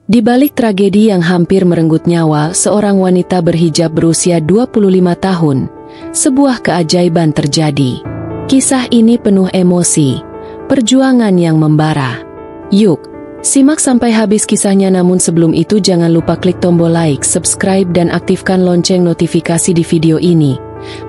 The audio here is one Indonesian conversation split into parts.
Di balik tragedi yang hampir merenggut nyawa seorang wanita berhijab berusia 25 tahun, sebuah keajaiban terjadi. Kisah ini penuh emosi, perjuangan yang membara. Yuk, simak sampai habis kisahnya, namun sebelum itu jangan lupa klik tombol like, subscribe dan aktifkan lonceng notifikasi di video ini.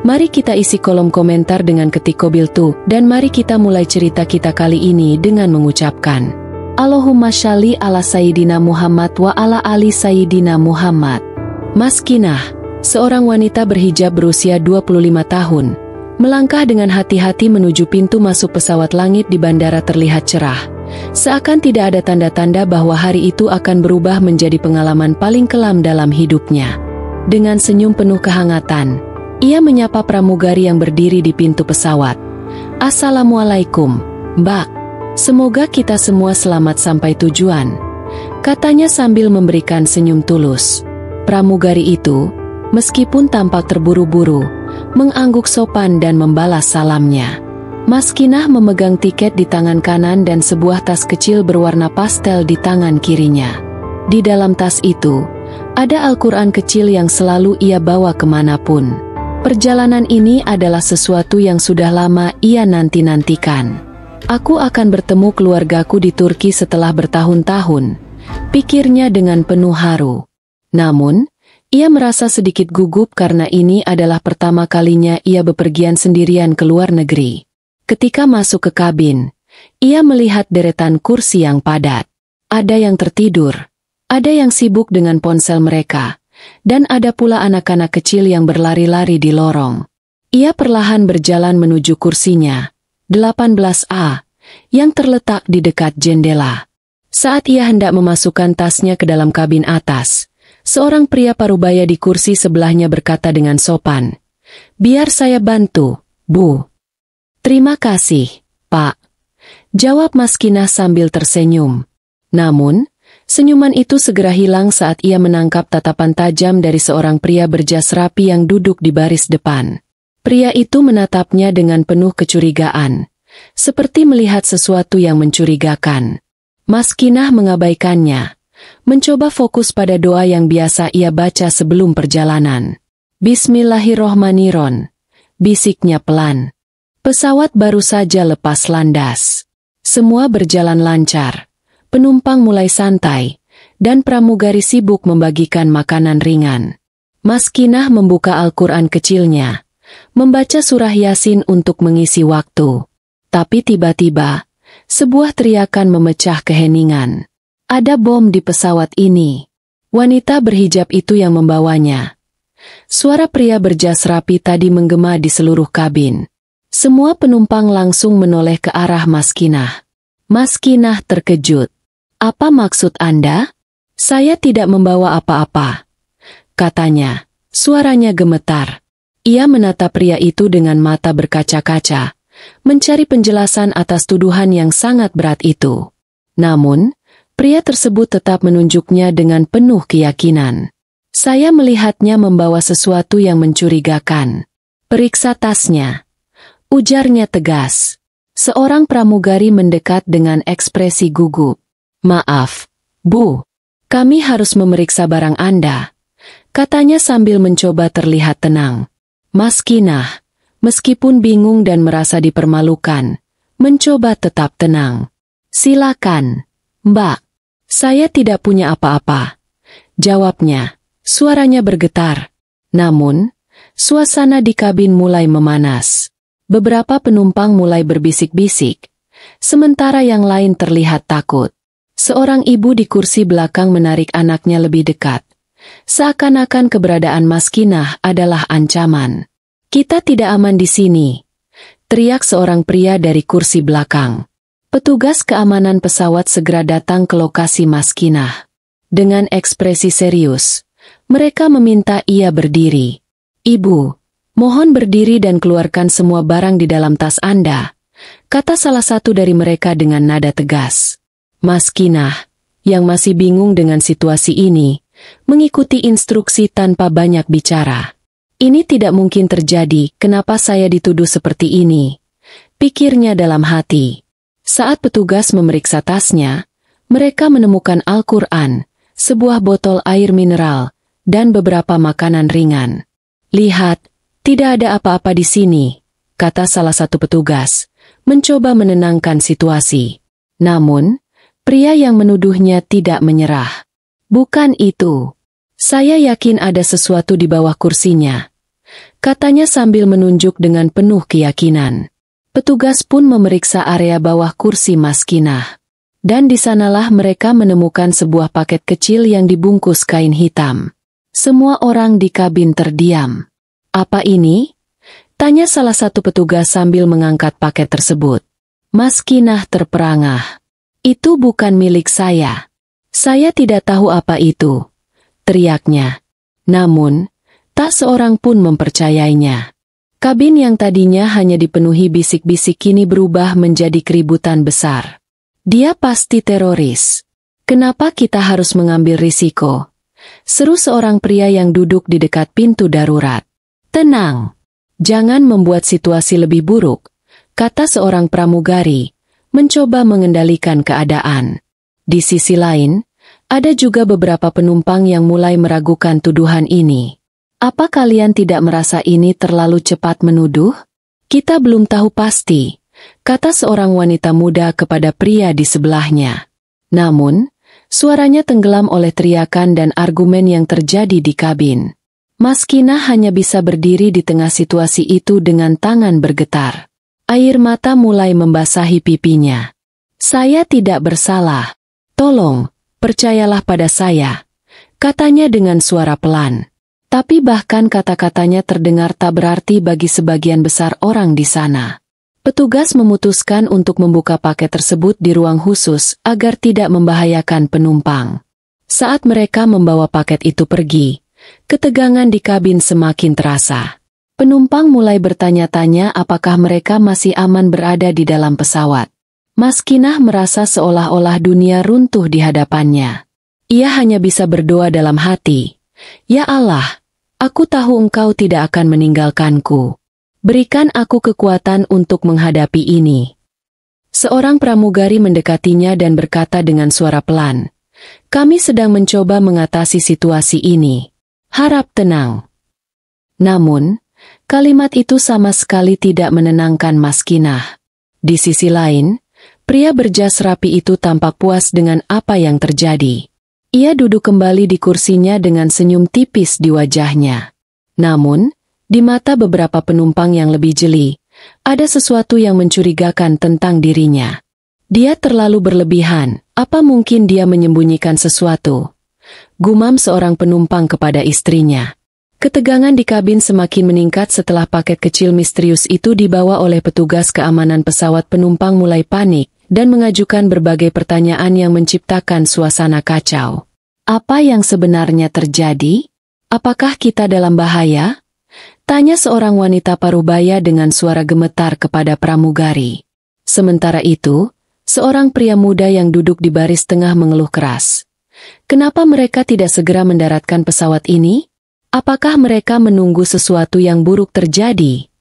Mari kita isi kolom komentar dengan ketik Qobiltu, dan mari kita mulai cerita kita kali ini dengan mengucapkan Allahumma sholli ala Sayyidina Muhammad wa ala ali Sayyidina Muhammad. Maskinah, seorang wanita berhijab berusia 25 tahun, melangkah dengan hati-hati menuju pintu masuk pesawat langit di bandara terlihat cerah. Seakan tidak ada tanda-tanda bahwa hari itu akan berubah menjadi pengalaman paling kelam dalam hidupnya. Dengan senyum penuh kehangatan, ia menyapa pramugari yang berdiri di pintu pesawat. "Assalamualaikum, Mbak. Semoga kita semua selamat sampai tujuan," katanya sambil memberikan senyum tulus. Pramugari itu, meskipun tampak terburu-buru, mengangguk sopan dan membalas salamnya. Maskinah memegang tiket di tangan kanan dan sebuah tas kecil berwarna pastel di tangan kirinya. Di dalam tas itu, ada Al-Quran kecil yang selalu ia bawa kemanapun. Perjalanan ini adalah sesuatu yang sudah lama ia nanti-nantikan. "Aku akan bertemu keluargaku di Turki setelah bertahun-tahun," pikirnya dengan penuh haru. Namun, ia merasa sedikit gugup karena ini adalah pertama kalinya ia bepergian sendirian ke luar negeri. Ketika masuk ke kabin, ia melihat deretan kursi yang padat. Ada yang tertidur, ada yang sibuk dengan ponsel mereka, dan ada pula anak-anak kecil yang berlari-lari di lorong. Ia perlahan berjalan menuju kursinya, 18A, yang terletak di dekat jendela. Saat ia hendak memasukkan tasnya ke dalam kabin atas, seorang pria parubaya di kursi sebelahnya berkata dengan sopan, "Biar saya bantu, Bu." "Terima kasih, Pak," jawab Maskinah sambil tersenyum. Namun, senyuman itu segera hilang saat ia menangkap tatapan tajam dari seorang pria berjas rapi yang duduk di baris depan. Pria itu menatapnya dengan penuh kecurigaan, seperti melihat sesuatu yang mencurigakan. Maskinah mengabaikannya, mencoba fokus pada doa yang biasa ia baca sebelum perjalanan. "Bismillahirrohmanirrohim," bisiknya pelan. Pesawat baru saja lepas landas. Semua berjalan lancar, penumpang mulai santai, dan pramugari sibuk membagikan makanan ringan. Maskinah membuka Al-Quran kecilnya, membaca surah Yasin untuk mengisi waktu. Tapi tiba-tiba, sebuah teriakan memecah keheningan. Ada bom di pesawat ini. Wanita berhijab itu yang membawanya. Suara pria berjas rapi tadi menggema di seluruh kabin. Semua penumpang langsung menoleh ke arah Maskinah. Maskinah terkejut. "Apa maksud Anda?" "Saya tidak membawa apa-apa," katanya. Suaranya gemetar. Ia menatap pria itu dengan mata berkaca-kaca, mencari penjelasan atas tuduhan yang sangat berat itu. Namun, pria tersebut tetap menunjuknya dengan penuh keyakinan. "Saya melihatnya membawa sesuatu yang mencurigakan." "Periksa tasnya," ujarnya tegas. Seorang pramugari mendekat dengan ekspresi gugup. "Maaf, Bu, kami harus memeriksa barang Anda," katanya sambil mencoba terlihat tenang. Maskinah, meskipun bingung dan merasa dipermalukan, mencoba tetap tenang. "Silakan, Mbak. Saya tidak punya apa-apa," jawabnya. Suaranya bergetar. Namun, suasana di kabin mulai memanas. Beberapa penumpang mulai berbisik-bisik, sementara yang lain terlihat takut. Seorang ibu di kursi belakang menarik anaknya lebih dekat. Seakan-akan keberadaan Maskinah adalah ancaman. "Kita tidak aman di sini," teriak seorang pria dari kursi belakang. Petugas keamanan pesawat segera datang ke lokasi Maskinah. Dengan ekspresi serius, mereka meminta ia berdiri. "Ibu, mohon berdiri dan keluarkan semua barang di dalam tas Anda," kata salah satu dari mereka dengan nada tegas. Maskinah, yang masih bingung dengan situasi ini, mengikuti instruksi tanpa banyak bicara. "Ini tidak mungkin terjadi, kenapa saya dituduh seperti ini?" pikirnya dalam hati. Saat petugas memeriksa tasnya, mereka menemukan Al-Quran, sebuah botol air mineral, dan beberapa makanan ringan. "Lihat, tidak ada apa-apa di sini," kata salah satu petugas, mencoba menenangkan situasi. Namun, pria yang menuduhnya tidak menyerah. "Bukan itu. Saya yakin ada sesuatu di bawah kursinya," katanya sambil menunjuk dengan penuh keyakinan. Petugas pun memeriksa area bawah kursi Maskinah. Dan di sanalah mereka menemukan sebuah paket kecil yang dibungkus kain hitam. Semua orang di kabin terdiam. "Apa ini?" tanya salah satu petugas sambil mengangkat paket tersebut. Maskinah terperangah. "Itu bukan milik saya. Saya tidak tahu apa itu," teriaknya. Namun, tak seorang pun mempercayainya. Kabin yang tadinya hanya dipenuhi bisik-bisik kini berubah menjadi keributan besar. "Dia pasti teroris. Kenapa kita harus mengambil risiko?" seru seorang pria yang duduk di dekat pintu darurat. "Tenang, jangan membuat situasi lebih buruk," kata seorang pramugari, mencoba mengendalikan keadaan. Di sisi lain, ada juga beberapa penumpang yang mulai meragukan tuduhan ini. "Apa kalian tidak merasa ini terlalu cepat menuduh? Kita belum tahu pasti," kata seorang wanita muda kepada pria di sebelahnya. Namun, suaranya tenggelam oleh teriakan dan argumen yang terjadi di kabin. Maskinah hanya bisa berdiri di tengah situasi itu dengan tangan bergetar. Air mata mulai membasahi pipinya. "Saya tidak bersalah. Tolong, percayalah pada saya," katanya dengan suara pelan. Tapi bahkan kata-katanya terdengar tak berarti bagi sebagian besar orang di sana. Petugas memutuskan untuk membuka paket tersebut di ruang khusus agar tidak membahayakan penumpang. Saat mereka membawa paket itu pergi, ketegangan di kabin semakin terasa. Penumpang mulai bertanya-tanya apakah mereka masih aman berada di dalam pesawat. Maskinah merasa seolah-olah dunia runtuh di hadapannya. Ia hanya bisa berdoa dalam hati, "Ya Allah, aku tahu Engkau tidak akan meninggalkanku. Berikan aku kekuatan untuk menghadapi ini." Seorang pramugari mendekatinya dan berkata dengan suara pelan, "Kami sedang mencoba mengatasi situasi ini. Harap tenang." Namun, kalimat itu sama sekali tidak menenangkan Maskinah. Di sisi lain, pria berjas rapi itu tampak puas dengan apa yang terjadi. Ia duduk kembali di kursinya dengan senyum tipis di wajahnya. Namun, di mata beberapa penumpang yang lebih jeli, ada sesuatu yang mencurigakan tentang dirinya. "Dia terlalu berlebihan, apa mungkin dia menyembunyikan sesuatu?" gumam seorang penumpang kepada istrinya. Ketegangan di kabin semakin meningkat setelah paket kecil misterius itu dibawa oleh petugas keamanan pesawat. Penumpang mulai panik dan mengajukan berbagai pertanyaan yang menciptakan suasana kacau. "Apa yang sebenarnya terjadi? Apakah kita dalam bahaya?" tanya seorang wanita parubaya dengan suara gemetar kepada pramugari. Sementara itu, seorang pria muda yang duduk di baris tengah mengeluh keras. "Kenapa mereka tidak segera mendaratkan pesawat ini? Apakah mereka menunggu sesuatu yang buruk terjadi?"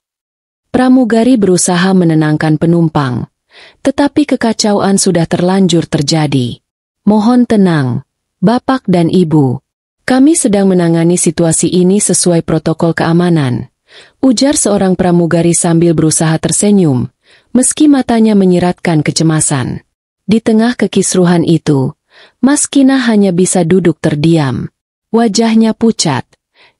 Pramugari berusaha menenangkan penumpang, tetapi kekacauan sudah terlanjur terjadi. "Mohon tenang, Bapak dan Ibu. Kami sedang menangani situasi ini sesuai protokol keamanan," ujar seorang pramugari sambil berusaha tersenyum, meski matanya menyiratkan kecemasan. Di tengah kekisruhan itu, Maskinah hanya bisa duduk terdiam. Wajahnya pucat,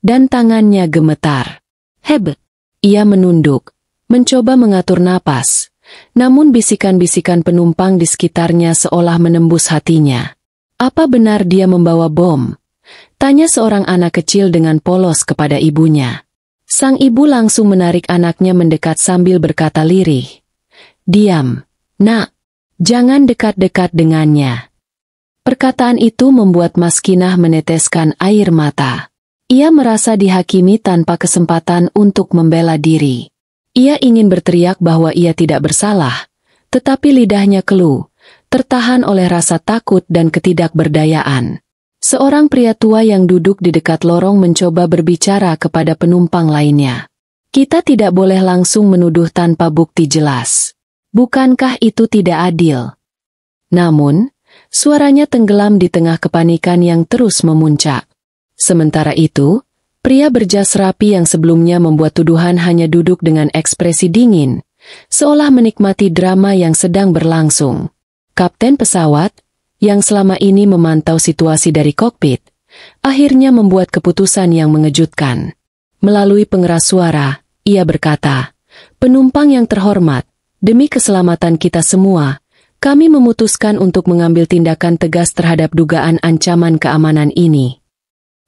dan tangannya gemetar. "Hebat!" ia menunduk, mencoba mengatur napas, namun bisikan-bisikan penumpang di sekitarnya seolah menembus hatinya. "Apa benar dia membawa bom?" tanya seorang anak kecil dengan polos kepada ibunya. Sang ibu langsung menarik anaknya mendekat sambil berkata lirih, "Diam, Nak. Jangan dekat-dekat dengannya." Perkataan itu membuat Maskinah meneteskan air mata. Ia merasa dihakimi tanpa kesempatan untuk membela diri. Ia ingin berteriak bahwa ia tidak bersalah, tetapi lidahnya keluh, tertahan oleh rasa takut dan ketidakberdayaan. Seorang pria tua yang duduk di dekat lorong mencoba berbicara kepada penumpang lainnya. "Kita tidak boleh langsung menuduh tanpa bukti jelas. Bukankah itu tidak adil?" Namun, Suaranya tenggelam di tengah kepanikan yang terus memuncak. Sementara itu, pria berjas rapi yang sebelumnya membuat tuduhan hanya duduk dengan ekspresi dingin, seolah menikmati drama yang sedang berlangsung. Kapten pesawat, yang selama ini memantau situasi dari kokpit, akhirnya membuat keputusan yang mengejutkan. Melalui pengeras suara, ia berkata, "Penumpang yang terhormat, demi keselamatan kita semua, kami memutuskan untuk mengambil tindakan tegas terhadap dugaan ancaman keamanan ini."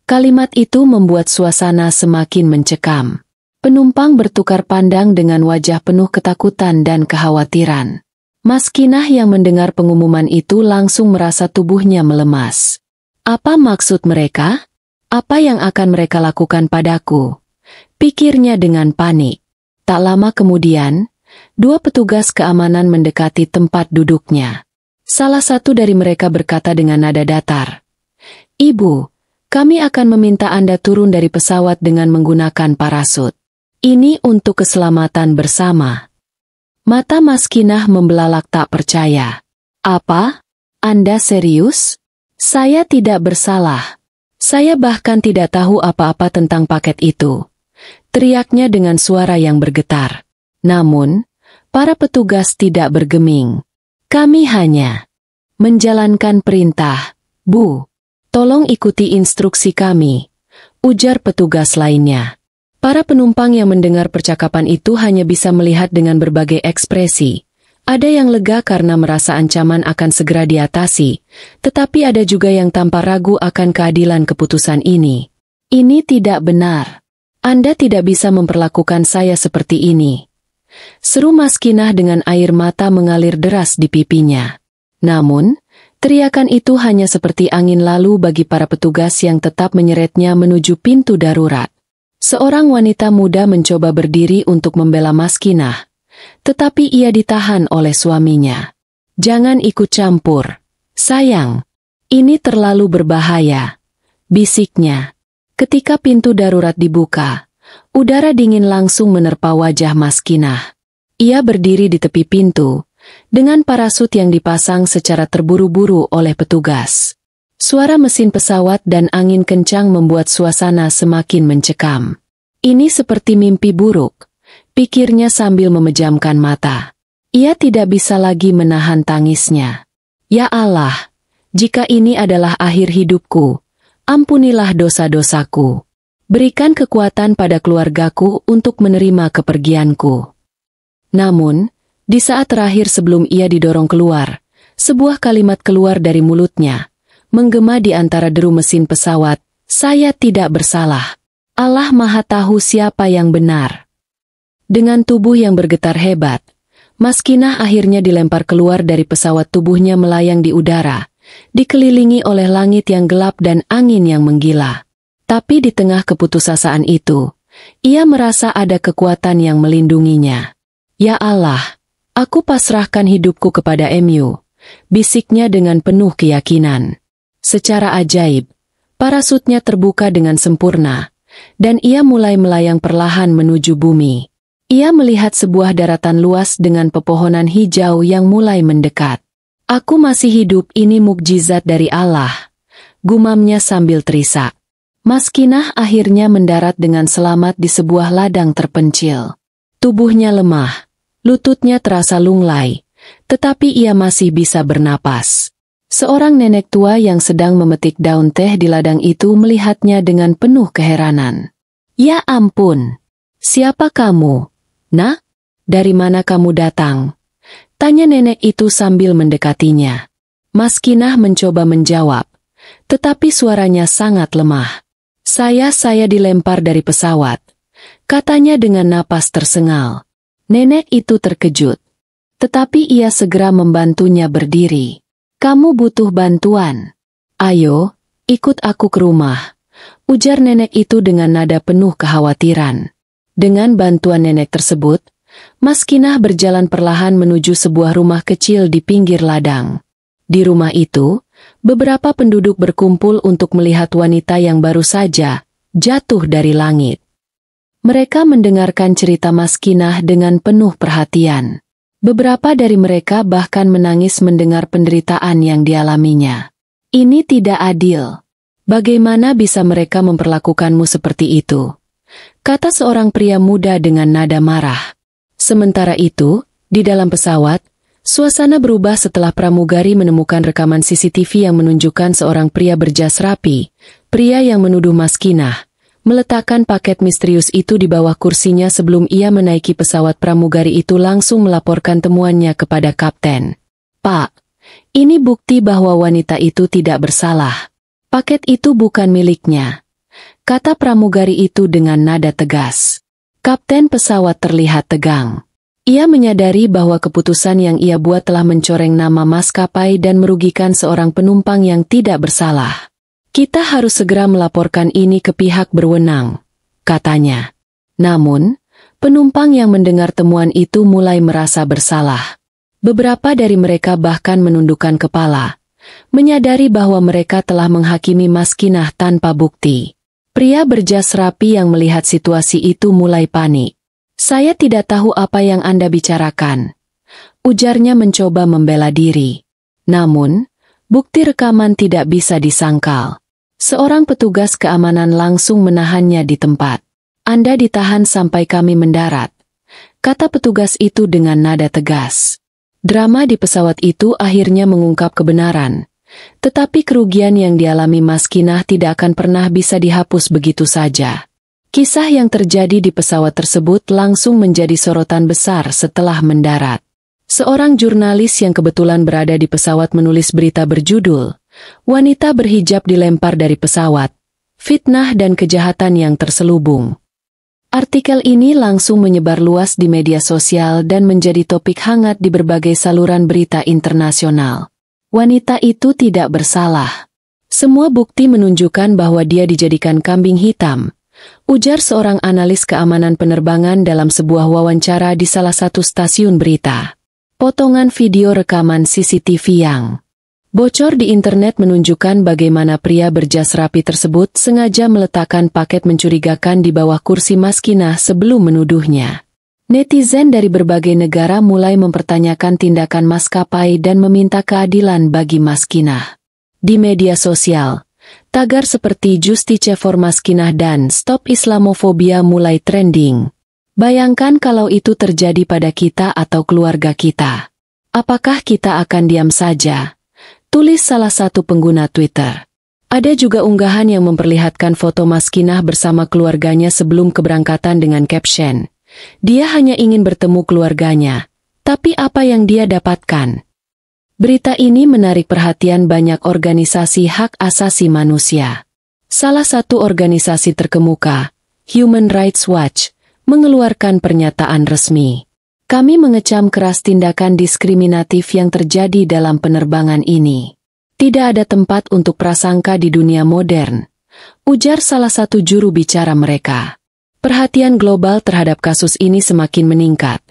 Kalimat itu membuat suasana semakin mencekam. Penumpang bertukar pandang dengan wajah penuh ketakutan dan kekhawatiran. Maskinah yang mendengar pengumuman itu langsung merasa tubuhnya melemas. Apa maksud mereka? Apa yang akan mereka lakukan padaku? Pikirnya dengan panik. Tak lama kemudian, dua petugas keamanan mendekati tempat duduknya. Salah satu dari mereka berkata dengan nada datar, "Ibu, kami akan meminta Anda turun dari pesawat dengan menggunakan parasut. Ini untuk keselamatan bersama." Mata Maskinah membelalak tak percaya. "Apa? Anda serius? Saya tidak bersalah. Saya bahkan tidak tahu apa-apa tentang paket itu," teriaknya dengan suara yang bergetar. Namun, para petugas tidak bergeming. "Kami hanya menjalankan perintah, Bu. Tolong ikuti instruksi kami," ujar petugas lainnya. Para penumpang yang mendengar percakapan itu hanya bisa melihat dengan berbagai ekspresi. Ada yang lega karena merasa ancaman akan segera diatasi, tetapi ada juga yang tanpa ragu akan keadilan keputusan ini. "Ini tidak benar. Anda tidak bisa memperlakukan saya seperti ini," seru Maskinah dengan air mata mengalir deras di pipinya. Namun, teriakan itu hanya seperti angin lalu bagi para petugas yang tetap menyeretnya menuju pintu darurat. Seorang wanita muda mencoba berdiri untuk membela Maskinah, tetapi ia ditahan oleh suaminya. "Jangan ikut campur, sayang. Ini terlalu berbahaya," bisiknya. Ketika pintu darurat dibuka, udara dingin langsung menerpa wajah Maskinah. Ia berdiri di tepi pintu, dengan parasut yang dipasang secara terburu-buru oleh petugas. Suara mesin pesawat dan angin kencang membuat suasana semakin mencekam. "Ini seperti mimpi buruk," pikirnya sambil memejamkan mata. Ia tidak bisa lagi menahan tangisnya. "Ya Allah, jika ini adalah akhir hidupku, ampunilah dosa-dosaku. Berikan kekuatan pada keluargaku untuk menerima kepergianku." Namun, di saat terakhir sebelum ia didorong keluar, sebuah kalimat keluar dari mulutnya, menggema di antara deru mesin pesawat, "Saya tidak bersalah. Allah Maha Tahu siapa yang benar." Dengan tubuh yang bergetar hebat, Maskinah akhirnya dilempar keluar dari pesawat. Tubuhnya melayang di udara, dikelilingi oleh langit yang gelap dan angin yang menggila. Tapi di tengah keputusasaan itu, ia merasa ada kekuatan yang melindunginya. "Ya Allah, aku pasrahkan hidupku kepada MU," bisiknya dengan penuh keyakinan. Secara ajaib, parasutnya terbuka dengan sempurna, dan ia mulai melayang perlahan menuju bumi. Ia melihat sebuah daratan luas dengan pepohonan hijau yang mulai mendekat. "Aku masih hidup, ini mukjizat dari Allah," gumamnya sambil terisak. Maskinah akhirnya mendarat dengan selamat di sebuah ladang terpencil. Tubuhnya lemah, lututnya terasa lunglai, tetapi ia masih bisa bernapas. Seorang nenek tua yang sedang memetik daun teh di ladang itu melihatnya dengan penuh keheranan. "Ya ampun, siapa kamu, Nak? Dari mana kamu datang?" tanya nenek itu sambil mendekatinya. Maskinah mencoba menjawab, tetapi suaranya sangat lemah. Saya dilempar dari pesawat," katanya dengan napas tersengal. Nenek itu terkejut, tetapi ia segera membantunya berdiri. "Kamu butuh bantuan? Ayo, ikut aku ke rumah," ujar nenek itu dengan nada penuh kekhawatiran. Dengan bantuan nenek tersebut, Maskinah berjalan perlahan menuju sebuah rumah kecil di pinggir ladang. Di rumah itu, beberapa penduduk berkumpul untuk melihat wanita yang baru saja jatuh dari langit. Mereka mendengarkan cerita Maskinah dengan penuh perhatian. Beberapa dari mereka bahkan menangis mendengar penderitaan yang dialaminya. Ini tidak adil. Bagaimana bisa mereka memperlakukanmu seperti itu? Kata seorang pria muda dengan nada marah. Sementara itu, di dalam pesawat, suasana berubah setelah pramugari menemukan rekaman CCTV yang menunjukkan seorang pria berjas rapi, pria yang menuduh Maskinah, meletakkan paket misterius itu di bawah kursinya sebelum ia menaiki pesawat pramugari itu langsung melaporkan temuannya kepada kapten. Pak, ini bukti bahwa wanita itu tidak bersalah. Paket itu bukan miliknya, kata pramugari itu dengan nada tegas. Kapten pesawat terlihat tegang. Ia menyadari bahwa keputusan yang ia buat telah mencoreng nama maskapai dan merugikan seorang penumpang yang tidak bersalah. Kita harus segera melaporkan ini ke pihak berwenang, katanya. Namun, penumpang yang mendengar temuan itu mulai merasa bersalah. Beberapa dari mereka bahkan menundukkan kepala, menyadari bahwa mereka telah menghakimi Maskinah tanpa bukti. Pria berjas rapi yang melihat situasi itu mulai panik. Saya tidak tahu apa yang Anda bicarakan, ujarnya mencoba membela diri. Namun, bukti rekaman tidak bisa disangkal. Seorang petugas keamanan langsung menahannya di tempat. Anda ditahan sampai kami mendarat, kata petugas itu dengan nada tegas. Drama di pesawat itu akhirnya mengungkap kebenaran. Tetapi kerugian yang dialami Maskinah tidak akan pernah bisa dihapus begitu saja. Kisah yang terjadi di pesawat tersebut langsung menjadi sorotan besar setelah mendarat. Seorang jurnalis yang kebetulan berada di pesawat menulis berita berjudul, "Wanita berhijab dilempar dari pesawat, fitnah dan kejahatan yang terselubung." Artikel ini langsung menyebar luas di media sosial dan menjadi topik hangat di berbagai saluran berita internasional. Wanita itu tidak bersalah. Semua bukti menunjukkan bahwa dia dijadikan kambing hitam, ujar seorang analis keamanan penerbangan dalam sebuah wawancara di salah satu stasiun berita. Potongan video rekaman CCTV yang bocor di internet menunjukkan bagaimana pria berjas rapi tersebut sengaja meletakkan paket mencurigakan di bawah kursi Maskinah sebelum menuduhnya. Netizen dari berbagai negara mulai mempertanyakan tindakan maskapai dan meminta keadilan bagi Maskinah. Di media sosial, tagar seperti Justice for Maskinah dan Stop Islamofobia mulai trending. Bayangkan kalau itu terjadi pada kita atau keluarga kita. Apakah kita akan diam saja? Tulis salah satu pengguna Twitter. Ada juga unggahan yang memperlihatkan foto Maskinah bersama keluarganya sebelum keberangkatan dengan caption, "Dia hanya ingin bertemu keluarganya, tapi apa yang dia dapatkan?" Berita ini menarik perhatian banyak organisasi hak asasi manusia. Salah satu organisasi terkemuka, Human Rights Watch, mengeluarkan pernyataan resmi. "Kami mengecam keras tindakan diskriminatif yang terjadi dalam penerbangan ini. Tidak ada tempat untuk prasangka di dunia modern," ujar salah satu juru bicara mereka. Perhatian global terhadap kasus ini semakin meningkat,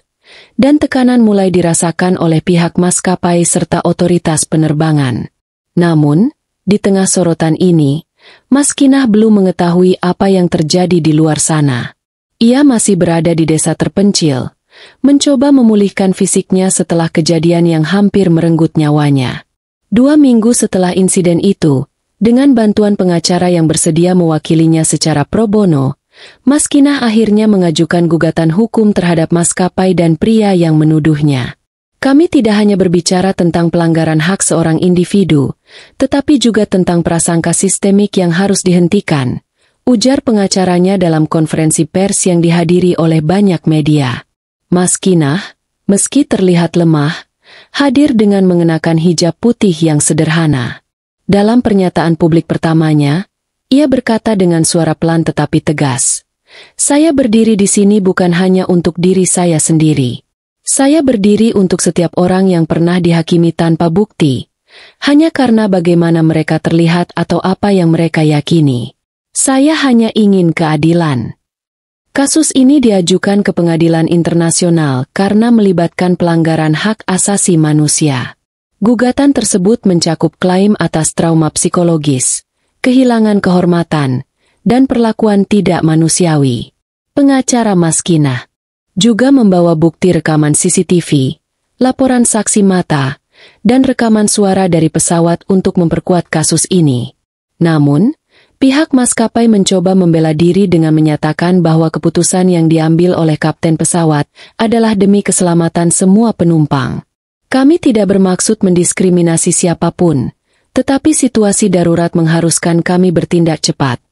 dan tekanan mulai dirasakan oleh pihak maskapai serta otoritas penerbangan. Namun, di tengah sorotan ini, Maskinah belum mengetahui apa yang terjadi di luar sana. Ia masih berada di desa terpencil, mencoba memulihkan fisiknya setelah kejadian yang hampir merenggut nyawanya. 2 minggu setelah insiden itu, dengan bantuan pengacara yang bersedia mewakilinya secara pro bono, Maskinah akhirnya mengajukan gugatan hukum terhadap maskapai dan pria yang menuduhnya. "Kami tidak hanya berbicara tentang pelanggaran hak seorang individu, tetapi juga tentang prasangka sistemik yang harus dihentikan," ujar pengacaranya dalam konferensi pers yang dihadiri oleh banyak media. Maskinah, meski terlihat lemah, hadir dengan mengenakan hijab putih yang sederhana. Dalam pernyataan publik pertamanya, ia berkata dengan suara pelan tetapi tegas, "Saya berdiri di sini bukan hanya untuk diri saya sendiri. Saya berdiri untuk setiap orang yang pernah dihakimi tanpa bukti, hanya karena bagaimana mereka terlihat atau apa yang mereka yakini. Saya hanya ingin keadilan." Kasus ini diajukan ke pengadilan internasional karena melibatkan pelanggaran hak asasi manusia. Gugatan tersebut mencakup klaim atas trauma psikologis, kehilangan kehormatan, dan perlakuan tidak manusiawi. Pengacara Maskinah juga membawa bukti rekaman CCTV, laporan saksi mata, dan rekaman suara dari pesawat untuk memperkuat kasus ini. Namun, pihak maskapai mencoba membela diri dengan menyatakan bahwa keputusan yang diambil oleh kapten pesawat adalah demi keselamatan semua penumpang. Kami tidak bermaksud mendiskriminasi siapapun, tetapi situasi darurat mengharuskan kami bertindak cepat,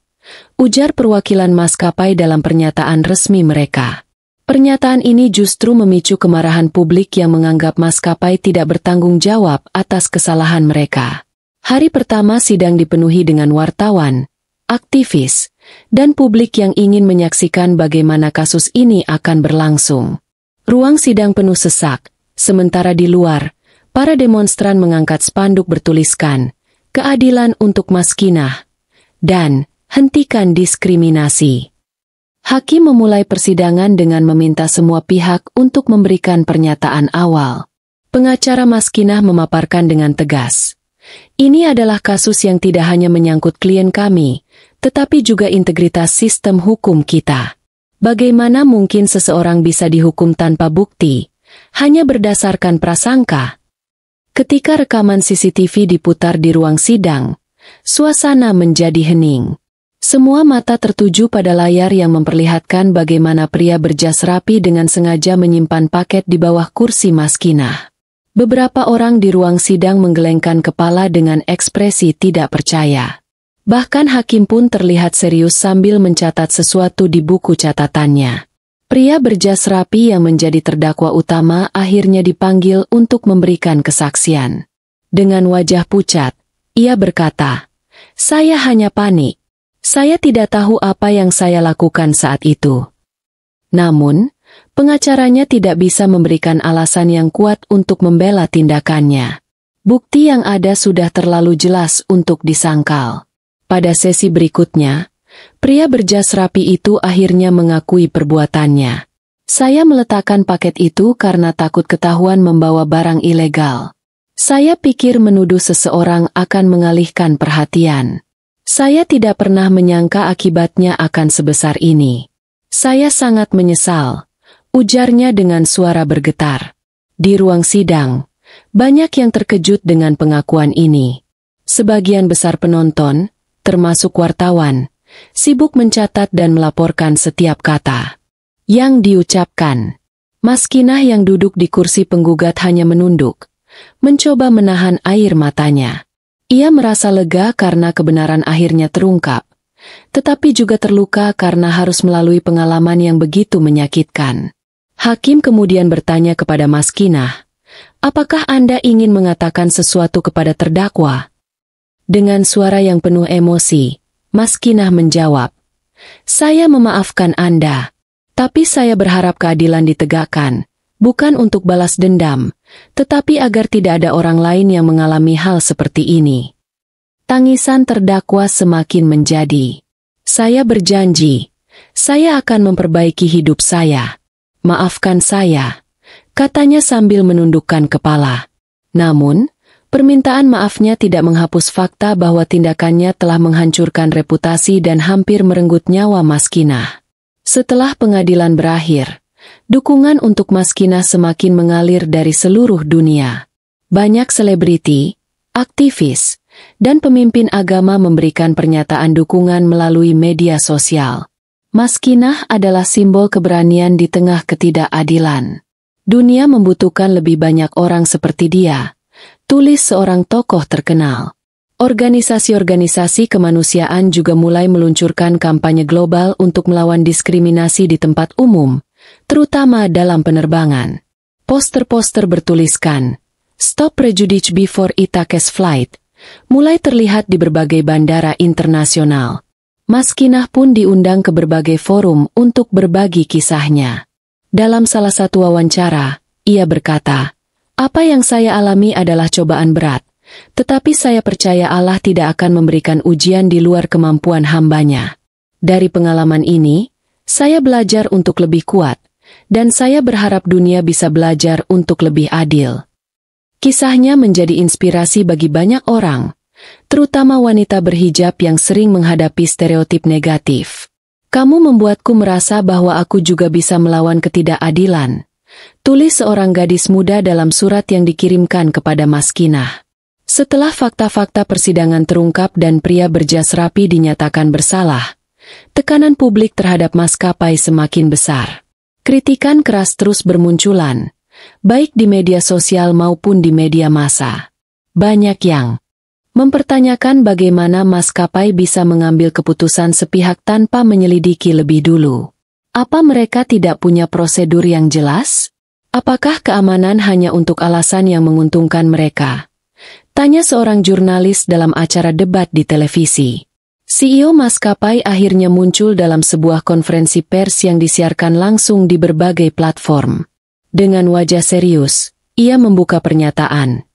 ujar perwakilan maskapai dalam pernyataan resmi mereka. Pernyataan ini justru memicu kemarahan publik yang menganggap maskapai tidak bertanggung jawab atas kesalahan mereka. Hari pertama sidang dipenuhi dengan wartawan, aktivis, dan publik yang ingin menyaksikan bagaimana kasus ini akan berlangsung. Ruang sidang penuh sesak, sementara di luar, para demonstran mengangkat spanduk bertuliskan, "Keadilan untuk Maskinah" dan "Hentikan diskriminasi". Hakim memulai persidangan dengan meminta semua pihak untuk memberikan pernyataan awal. Pengacara Maskinah memaparkan dengan tegas, "Ini adalah kasus yang tidak hanya menyangkut klien kami, tetapi juga integritas sistem hukum kita. Bagaimana mungkin seseorang bisa dihukum tanpa bukti, hanya berdasarkan prasangka?" Ketika rekaman CCTV diputar di ruang sidang, suasana menjadi hening. Semua mata tertuju pada layar yang memperlihatkan bagaimana pria berjas rapi dengan sengaja menyimpan paket di bawah kursi Maskinah. Beberapa orang di ruang sidang menggelengkan kepala dengan ekspresi tidak percaya. Bahkan hakim pun terlihat serius sambil mencatat sesuatu di buku catatannya. Pria berjas rapi yang menjadi terdakwa utama akhirnya dipanggil untuk memberikan kesaksian. Dengan wajah pucat, ia berkata, "Saya hanya panik. Saya tidak tahu apa yang saya lakukan saat itu." Namun, pengacaranya tidak bisa memberikan alasan yang kuat untuk membela tindakannya. Bukti yang ada sudah terlalu jelas untuk disangkal. Pada sesi berikutnya, pria berjas rapi itu akhirnya mengakui perbuatannya. "Saya meletakkan paket itu karena takut ketahuan membawa barang ilegal. Saya pikir menuduh seseorang akan mengalihkan perhatian. Saya tidak pernah menyangka akibatnya akan sebesar ini. Saya sangat menyesal," ujarnya dengan suara bergetar. Di ruang sidang, banyak yang terkejut dengan pengakuan ini. Sebagian besar penonton, termasuk wartawan, sibuk mencatat dan melaporkan setiap kata yang diucapkan. Maskinah yang duduk di kursi penggugat hanya menunduk, mencoba menahan air matanya. Ia merasa lega karena kebenaran akhirnya terungkap, tetapi juga terluka karena harus melalui pengalaman yang begitu menyakitkan. Hakim kemudian bertanya kepada Maskinah, "Apakah Anda ingin mengatakan sesuatu kepada terdakwa?" Dengan suara yang penuh emosi, Maskinah menjawab, "Saya memaafkan Anda, tapi saya berharap keadilan ditegakkan, bukan untuk balas dendam, tetapi agar tidak ada orang lain yang mengalami hal seperti ini." Tangisan terdakwa semakin menjadi. "Saya berjanji, saya akan memperbaiki hidup saya. Maafkan saya," katanya sambil menundukkan kepala. Namun, permintaan maafnya tidak menghapus fakta bahwa tindakannya telah menghancurkan reputasi dan hampir merenggut nyawa Maskinah. Setelah pengadilan berakhir, dukungan untuk Maskinah semakin mengalir dari seluruh dunia. Banyak selebriti, aktivis, dan pemimpin agama memberikan pernyataan dukungan melalui media sosial. Maskinah adalah simbol keberanian di tengah ketidakadilan. "Dunia membutuhkan lebih banyak orang seperti dia," tulis seorang tokoh terkenal. Organisasi-organisasi kemanusiaan juga mulai meluncurkan kampanye global untuk melawan diskriminasi di tempat umum, terutama dalam penerbangan. Poster-poster bertuliskan, "Stop Prejudice Before It Takes Flight," mulai terlihat di berbagai bandara internasional. Maskinah pun diundang ke berbagai forum untuk berbagi kisahnya. Dalam salah satu wawancara, ia berkata, "Apa yang saya alami adalah cobaan berat, tetapi saya percaya Allah tidak akan memberikan ujian di luar kemampuan hamba-Nya. Dari pengalaman ini, saya belajar untuk lebih kuat, dan saya berharap dunia bisa belajar untuk lebih adil." Kisahnya menjadi inspirasi bagi banyak orang, terutama wanita berhijab yang sering menghadapi stereotip negatif. "Kamu membuatku merasa bahwa aku juga bisa melawan ketidakadilan," tulis seorang gadis muda dalam surat yang dikirimkan kepada Maskinah. Setelah fakta-fakta persidangan terungkap dan pria berjas rapi dinyatakan bersalah, tekanan publik terhadap maskapai semakin besar. Kritikan keras terus bermunculan, baik di media sosial maupun di media massa. Banyak yang mempertanyakan bagaimana maskapai bisa mengambil keputusan sepihak tanpa menyelidiki lebih dulu. Apa mereka tidak punya prosedur yang jelas? Apakah keamanan hanya untuk alasan yang menguntungkan mereka? Tanya seorang jurnalis dalam acara debat di televisi. CEO maskapai akhirnya muncul dalam sebuah konferensi pers yang disiarkan langsung di berbagai platform. Dengan wajah serius, ia membuka pernyataan.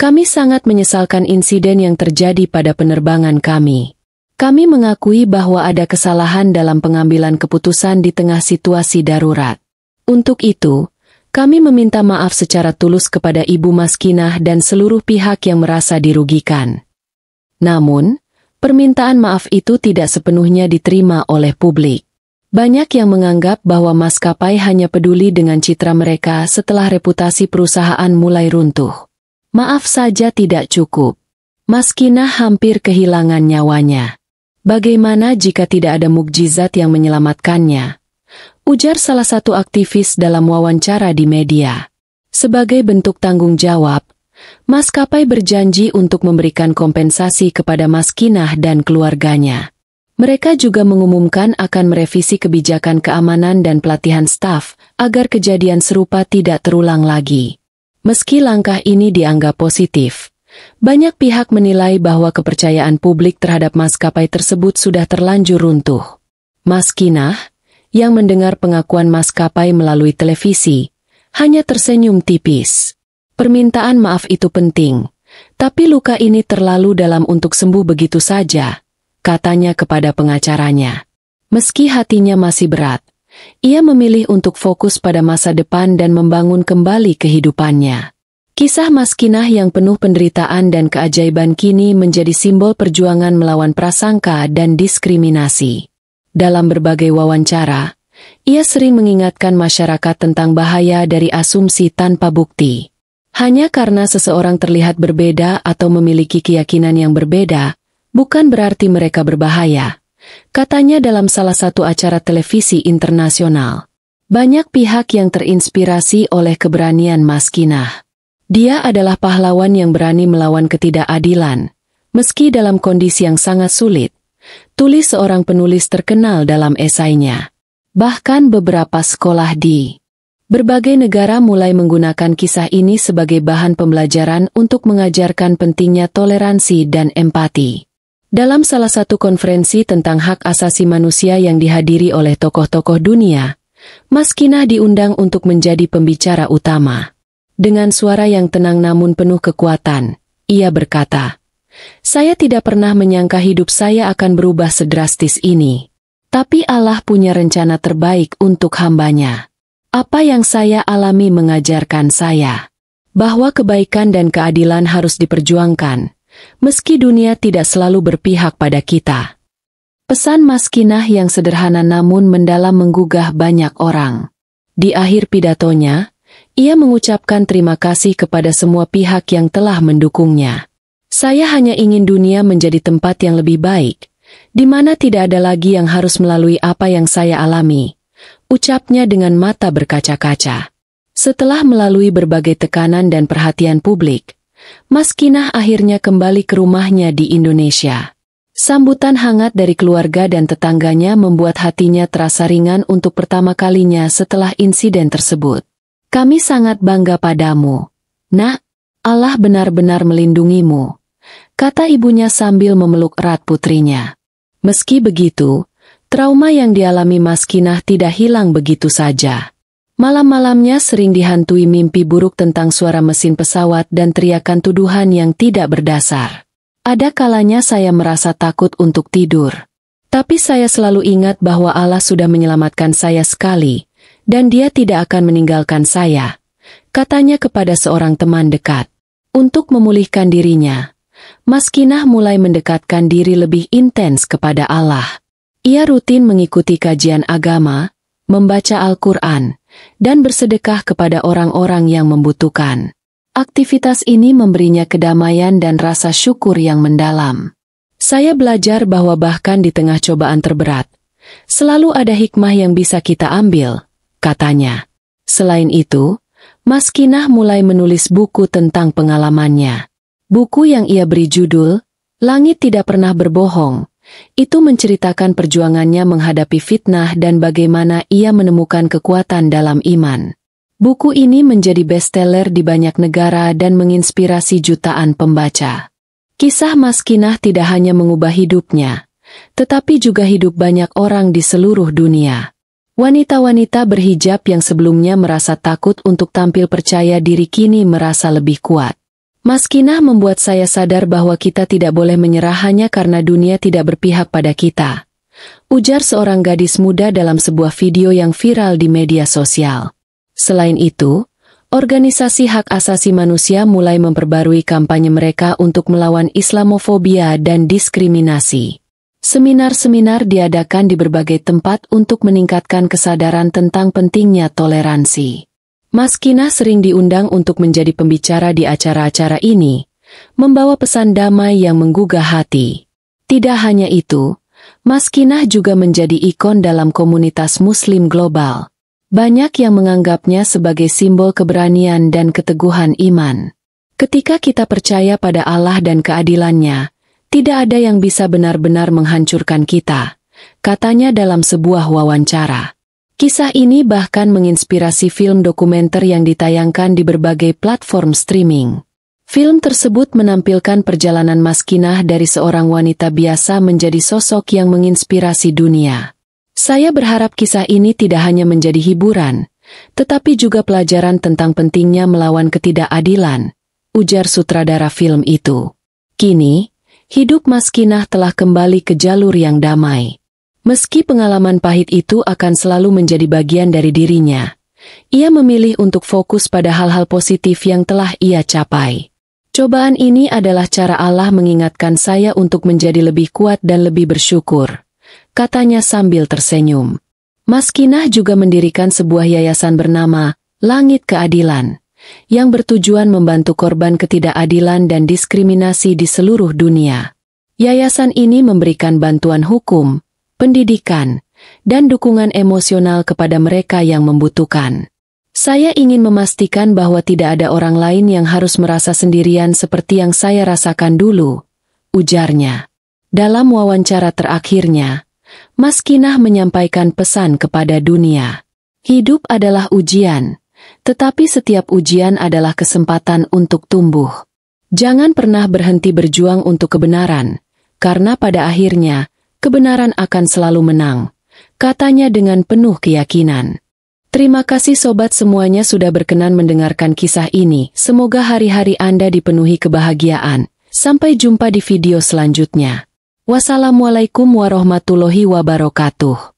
Kami sangat menyesalkan insiden yang terjadi pada penerbangan kami. Kami mengakui bahwa ada kesalahan dalam pengambilan keputusan di tengah situasi darurat. Untuk itu, kami meminta maaf secara tulus kepada Ibu Maskinah dan seluruh pihak yang merasa dirugikan. Namun, permintaan maaf itu tidak sepenuhnya diterima oleh publik. Banyak yang menganggap bahwa maskapai hanya peduli dengan citra mereka setelah reputasi perusahaan mulai runtuh. Maaf saja tidak cukup. Maskinah hampir kehilangan nyawanya. Bagaimana jika tidak ada mukjizat yang menyelamatkannya? Ujar salah satu aktivis dalam wawancara di media. Sebagai bentuk tanggung jawab, maskapai berjanji untuk memberikan kompensasi kepada Maskinah dan keluarganya. Mereka juga mengumumkan akan merevisi kebijakan keamanan dan pelatihan staf agar kejadian serupa tidak terulang lagi. Meski langkah ini dianggap positif, banyak pihak menilai bahwa kepercayaan publik terhadap maskapai tersebut sudah terlanjur runtuh. Maskinah, yang mendengar pengakuan maskapai melalui televisi, hanya tersenyum tipis. Permintaan maaf itu penting, tapi luka ini terlalu dalam untuk sembuh begitu saja, katanya kepada pengacaranya. Meski hatinya masih berat, ia memilih untuk fokus pada masa depan dan membangun kembali kehidupannya. Kisah Maskinah yang penuh penderitaan dan keajaiban kini menjadi simbol perjuangan melawan prasangka dan diskriminasi. Dalam berbagai wawancara, ia sering mengingatkan masyarakat tentang bahaya dari asumsi tanpa bukti. Hanya karena seseorang terlihat berbeda atau memiliki keyakinan yang berbeda, bukan berarti mereka berbahaya, katanya dalam salah satu acara televisi internasional. Banyak pihak yang terinspirasi oleh keberanian Maskinah. Dia adalah pahlawan yang berani melawan ketidakadilan, meski dalam kondisi yang sangat sulit, tulis seorang penulis terkenal dalam esainya. Bahkan beberapa sekolah di berbagai negara mulai menggunakan kisah ini sebagai bahan pembelajaran untuk mengajarkan pentingnya toleransi dan empati. Dalam salah satu konferensi tentang hak asasi manusia yang dihadiri oleh tokoh-tokoh dunia, Maskinah diundang untuk menjadi pembicara utama. Dengan suara yang tenang namun penuh kekuatan, ia berkata, "Saya tidak pernah menyangka hidup saya akan berubah sedrastis ini. Tapi Allah punya rencana terbaik untuk hambanya. Apa yang saya alami mengajarkan saya bahwa kebaikan dan keadilan harus diperjuangkan, meski dunia tidak selalu berpihak pada kita." Pesan Maskinah yang sederhana namun mendalam menggugah banyak orang. Di akhir pidatonya, ia mengucapkan terima kasih kepada semua pihak yang telah mendukungnya. "Saya hanya ingin dunia menjadi tempat yang lebih baik, di mana tidak ada lagi yang harus melalui apa yang saya alami," ucapnya dengan mata berkaca-kaca. Setelah melalui berbagai tekanan dan perhatian publik, Maskinah akhirnya kembali ke rumahnya di Indonesia. Sambutan hangat dari keluarga dan tetangganya membuat hatinya terasa ringan untuk pertama kalinya setelah insiden tersebut. "Kami sangat bangga padamu, Nak. Allah benar-benar melindungimu," kata ibunya sambil memeluk erat putrinya. Meski begitu, trauma yang dialami Maskinah tidak hilang begitu saja. Malam-malamnya sering dihantui mimpi buruk tentang suara mesin pesawat dan teriakan tuduhan yang tidak berdasar. "Ada kalanya saya merasa takut untuk tidur. Tapi saya selalu ingat bahwa Allah sudah menyelamatkan saya sekali, dan Dia tidak akan meninggalkan saya," katanya kepada seorang teman dekat. Untuk memulihkan dirinya, Maskinah mulai mendekatkan diri lebih intens kepada Allah. Ia rutin mengikuti kajian agama, membaca Al-Quran, dan bersedekah kepada orang-orang yang membutuhkan. Aktivitas ini memberinya kedamaian dan rasa syukur yang mendalam. Saya belajar bahwa bahkan di tengah cobaan terberat, selalu ada hikmah yang bisa kita ambil, katanya. Selain itu, Mas Kinah mulai menulis buku tentang pengalamannya. Buku yang ia beri judul, Langit Tidak Pernah Berbohong, itu menceritakan perjuangannya menghadapi fitnah dan bagaimana ia menemukan kekuatan dalam iman. Buku ini menjadi bestseller di banyak negara dan menginspirasi jutaan pembaca. Kisah Mas Kinah tidak hanya mengubah hidupnya, tetapi juga hidup banyak orang di seluruh dunia. Wanita-wanita berhijab yang sebelumnya merasa takut untuk tampil percaya diri kini merasa lebih kuat. Mas Kinah membuat saya sadar bahwa kita tidak boleh menyerah hanya karena dunia tidak berpihak pada kita, ujar seorang gadis muda dalam sebuah video yang viral di media sosial. Selain itu, organisasi hak asasi manusia mulai memperbarui kampanye mereka untuk melawan Islamofobia dan diskriminasi. Seminar-seminar diadakan di berbagai tempat untuk meningkatkan kesadaran tentang pentingnya toleransi. Mas Kinah sering diundang untuk menjadi pembicara di acara-acara ini, membawa pesan damai yang menggugah hati. Tidak hanya itu, Mas Kinah juga menjadi ikon dalam komunitas Muslim global. Banyak yang menganggapnya sebagai simbol keberanian dan keteguhan iman. Ketika kita percaya pada Allah dan keadilannya, tidak ada yang bisa benar-benar menghancurkan kita, katanya dalam sebuah wawancara. Kisah ini bahkan menginspirasi film dokumenter yang ditayangkan di berbagai platform streaming. Film tersebut menampilkan perjalanan Mas Kinah dari seorang wanita biasa menjadi sosok yang menginspirasi dunia. Saya berharap kisah ini tidak hanya menjadi hiburan, tetapi juga pelajaran tentang pentingnya melawan ketidakadilan, ujar sutradara film itu. Kini, hidup Mas Kinah telah kembali ke jalur yang damai. Meski pengalaman pahit itu akan selalu menjadi bagian dari dirinya, ia memilih untuk fokus pada hal-hal positif yang telah ia capai. Cobaan ini adalah cara Allah mengingatkan saya untuk menjadi lebih kuat dan lebih bersyukur, katanya sambil tersenyum. Mas Kinah juga mendirikan sebuah yayasan bernama Langit Keadilan, yang bertujuan membantu korban ketidakadilan dan diskriminasi di seluruh dunia. Yayasan ini memberikan bantuan hukum, pendidikan, dan dukungan emosional kepada mereka yang membutuhkan. Saya ingin memastikan bahwa tidak ada orang lain yang harus merasa sendirian seperti yang saya rasakan dulu, ujarnya. Dalam wawancara terakhirnya, Mas Kinah menyampaikan pesan kepada dunia. Hidup adalah ujian, tetapi setiap ujian adalah kesempatan untuk tumbuh. Jangan pernah berhenti berjuang untuk kebenaran, karena pada akhirnya, kebenaran akan selalu menang, katanya dengan penuh keyakinan. Terima kasih sobat semuanya sudah berkenan mendengarkan kisah ini. Semoga hari-hari Anda dipenuhi kebahagiaan. Sampai jumpa di video selanjutnya. Wassalamualaikum warahmatullahi wabarakatuh.